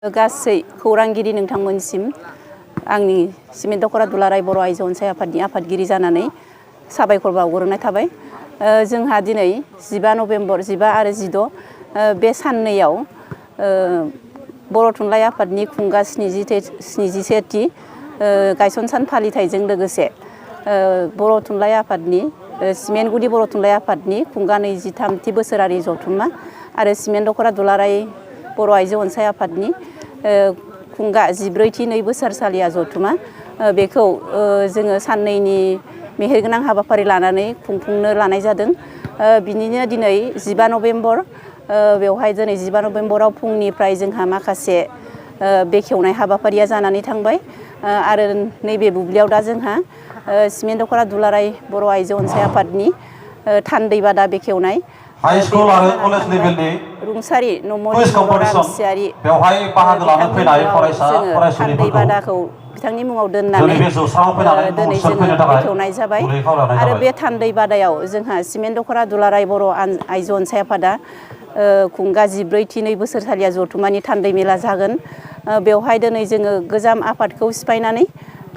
गासै खौरांगिरि नोंथांमोनसिम आंनि सिमेन्ट दख'रा दुलाराय बर' आइजो अनसाय आफादनि आफादगिरि जानानै साबायखर बावहरनाय थाबाय। जोंहा दिनै 15 नभेम्बर 15 आरो 16 बे साननैयाव बर' थुनलाइ आफादनि खुंगा 77थि गायसन सान फालिथायजों लोगोसे बर' थुनलाइ आफादनि सिमेन्टगुदि बर' थुनलाइ आफादनि खुंगा 23थि बोसोरारि जथुम्मा आरो सिमेन्ट दख'रा दुलाराय बर' आइजो अनसाय आफादनि खुंगा 14थि नै बोसोरसालिया जथुम्मा बेखौ जोङो साननैनि मेहेरगोनां हाबाफारि लानानै खुंफुंनो लानाय जादों। बिनिनो दिनै 15 नभेम्बर बेवहाय दिनै 15 नभेम्बराव फुंनिफ्राय जोंहा माखासे बेखेवनाय हाबाफारिया जानानै थांबाय आरो नैबे बुब्लियाव दा जोंहा सिमेन्ट दख'रा दुलाराय बर' आइजो अनसाय आफादनि थान्दै बादा बेखेवनाय हाई स्कुल आरो कलेज लेभेलनि रुंसारि कुइज कम्पिटिशन बेवहाय बाहागो लानो फैनाय फरायसा फरायसुलिफोरखौ बादाखौ बिथांनि मुङाव दोननानै दिनै जोङो बेखेवनाय जाबाय आरो बे थान्दै बादायाव जोंहा सिमेन्ट दख'रा दुलाराय बर' आइजो अनसाय आफादा खुंगा 14थि नै बोसोरसालिया जथुम्मानि थान्दै मेला जागोन। बेवहाय दिनै जोङो गोजाम आफादखौ सिफायनानै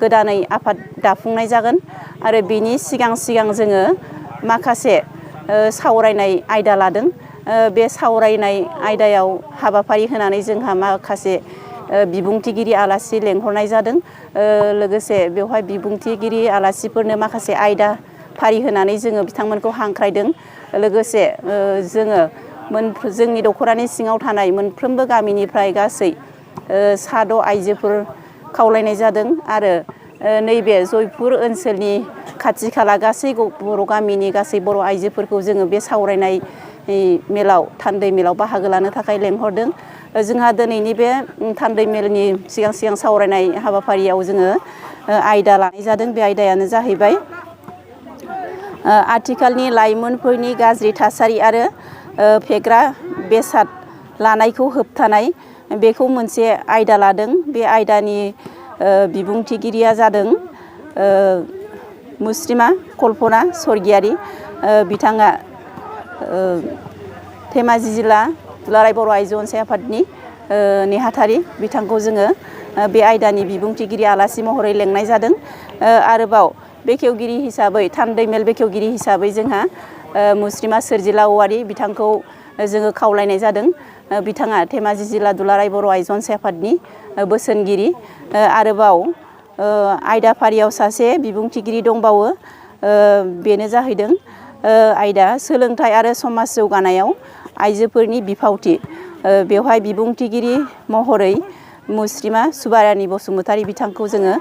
गोदानै आफाद दाफुंनाय जागोन आरो बिनि सिगां जोङो माखासे सावरायनाय आयदा लादों। बे सावरायनाय आयदायाव हाबाफारि होनानै जोंहा माखासे बिबुंथिगिरि आलासि लेंहरनाय जादों। लोगोसे बेवहाय बिबुंथिगिरि आलासिफोरनो माखासे आयदा फारि होनानै जोङो बिथांमोनखौ हांख्रायदों। लोगोसे जोङो जोंनि दख'रानि सिङाव थानाय मोनफ्रोमबो गामिनिफ्राय गासै 6 आइजोफोर खावलायनाय जादों आरो नैबे जयपुर ओनसोलनि खाथि खाला गासै बर' गामिनि गासै बर' आइजोफोरखौ जोङो बे सावरायनाय मेलाव थान्दै मेलाव बाहागो लानो थाखाय लेंहरदों। जोंहा दिनैनि बे थान्दै मेलनि सिगां सावरायनाय हाबाफारियाव जोङो आयदा लानाय जादों। बे आयदायानो जाहैबाय आथिखालनि लाइमोनफोरनि गाज्रि थासारि आरो फेग्रा बेसाद लानायखौ होबथानाय, बेखौ मोनसे आयदा लादों। बे आयदानि बिबुंथिगिरिया जादों मुस्रिमा कल्पना स्वर्गियारि। बिथाङा धेमाजि जिल्ला दुलाराय बर' आइजो अनसाय आफादनि नेहाथारि। बिथांखौ जोङो बे आयदानि बिबुंथिगिरि आलासि महरै लेंनाय जादों। आरोबाव बेखेवगिरि हिसाबै थान्दै मेल बेखेवगिरि हिसाबै जोंहा मुस्रिमा सोरजिला औवारि बिथांखौ जोङो खावलायनाय जादों। बिथाङा धेमाजि जिल्ला दुलाराय बर' आइजो अनसाय आफादनि बोसोनगिरि। आरोबाव आयदाफारियाव सासे बिबुंथिगिरि दंबावो, बेनो जाहैदों आयदा सोलोंथाइ आरो समाज जौगानायाव आइजोफोरनि बिफावथि। बेवहाय बिबुंथिगिरि महरै मुस्रिमा सुबारानि बसुमतारी बिथांखौ जोङो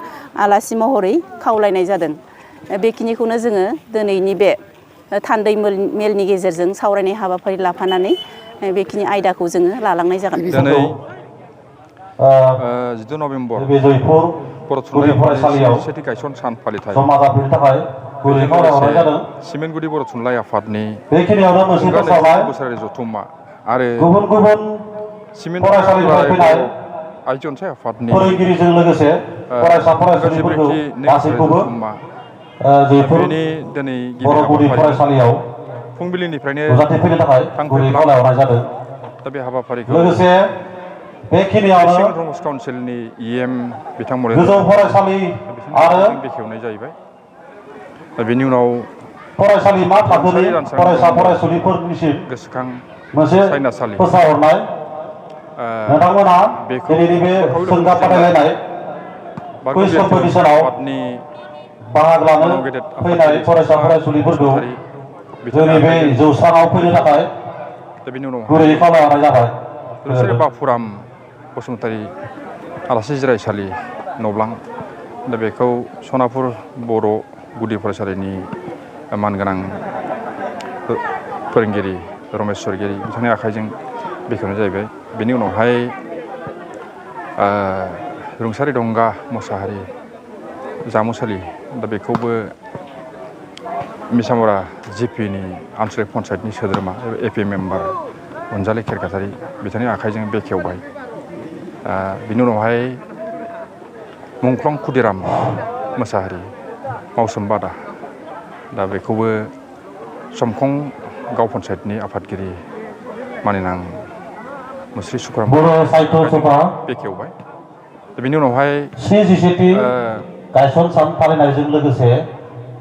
आलासि महरै खावलायनाय जादों। बेखिनिखौनो जोङो दिनैनि बे थान्दै मेलनि गेजेरजों सावरायनाय हाबाफारि लाफानानै बेखिनि आयदाखौ जोङो लालांनाय जागोन। दिनै 15 नभेम्बर बर' थुनलाइ आफादनि 77थि गायसन सान फालिथाय सिमेन्टगुदि बर' थुनलाइ आफादनि खुंगा 23 बोसोरारि जथुम्मा आरो सिमेन्ट दुलाराय बर' आइजो अनसाय आफादनि फोरोंगिरिजों लोगोसे फरायसा फरायसुलिफोरखौ गासैखौबो जथुम्मा बेनि दिनै गिबि फरायसालियाव फुंबिलिनिफ्रायनो नुजाथि फैनो थाखाय खावलायहरनाय जादों। दा बे हाबाफारिखौ लोगोसे बेखिनियावनो सिमेन्ट काउन्सिलनि EM बिथांमोन गोजौ फरायसालि आरो बेखेवनाय जाहैबाय। दा बेनि उनाव फरायसालिमा थाखोनि फरायसा फरायसुलिफोरनिसिम गोसोखां मोनसे सायनासालि फोसावहरनाय नोंथांमोना दिनैनि बे सोंगा बादायलायनाय कुइज कम्पिटिशनाव बाहागो लानो फैनाय फरायसा फरायसुलिफोरखौ जोंनि बे जौस्राङाव फैनो थाखाय गुरैयै खावलायहरनाय जाबाय। रुंसारि बाफुराम बसुमतारी आलासि जिरायसालि नब्लां, दा बेखौ सनापुर बर' गुदि फरायसालिनि मानगोनां फोरोंगिरि रमेश स्वर्गियारि बिथांनि आखाइजों बेखेवनाय जाहैबाय। बेनि उनावहाय रुंसारि दंगा मोसाहारि जामुसालि, दा बेखौबो मिसामरा जिपिनि आनसलिक पन्सायतनि सोद्रोमा AP मेम्बार अनजालि खेरखातारि बिथांनि आखाइजों बेखेवबाय। बिनि उनावहाय मुंख्लं खुदिराम मोसाहारि मावसोम बादा, दा बेखौबो समखं गाव पन्सायतनि आफादगिरि मानिनां मुस्रि सुक्राम बर' साहित्य सभा बेखेवबाय बेनि उनावहाय गायसन सान फालिनायजों लोगोसे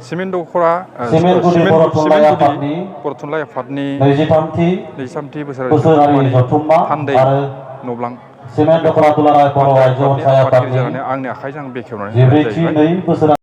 सिमेन्ट दख'रा सिमेन्ट गुदि बर' थुनलाइ आफादनि बर' थुनलाइ आफादनि 23थि बोसोरारि जथुम्मा हान्दै आरो नब्लां सिमेन्ट दख'रा दुलाराय बर' आइजो अनसाय आफादनि आंनि आखाइजों बेखेवनानै 14थि बोसोरारि